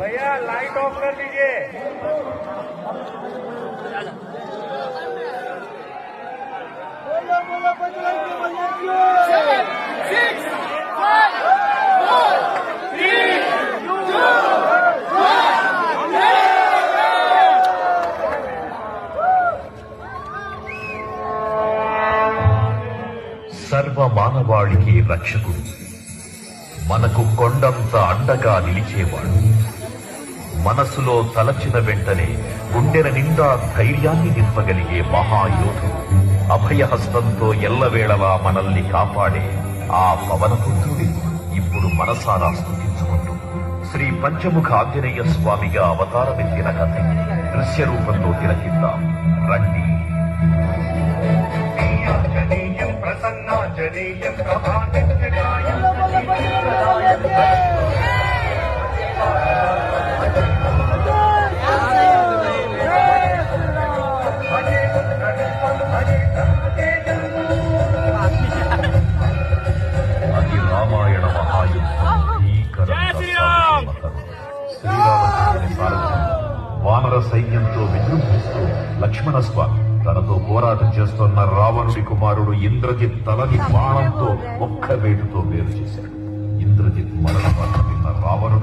भैया light of कर दीजिए। సర్వ మానవాళికి రక్షకుడు, మనకు కొండంత అండగా నిలిచేవాడు, మనసులో తలచిన వెంటనే గుండెల నిండా ధైర్యాన్ని నింపగలిగే మహాయోధుడు, అభయహస్తంతో ఎల్లవేళలా మనల్ని కాపాడే ఆ పవనపుత్రుడి ఇప్పుడు మనసారా స్తుతించుకుంటూ శ్రీ పంచముఖ ఆంజనేయ స్వామిగా అవతారమెత్తిన కథ దృశ్య రూపంలో తిలకిద్దాం రండి. ప్రసన్నాంజనేయం అది రామాయణ మహాయుద్ధం శ్రీరామచంద్రుని సారథ్యం వానర సైన్యంతో విజృంభిస్తూ లక్ష్మణ స్వామి తనతో పోరాటం చేస్తున్న రావణుడి కుమారుడు ఇంద్రజిత్ తలని బాణంతో ఒక్క వేటుతో వేరు చేశాడు. ఇంద్రజిత్ మరణ వార్త విన్న రావణుడు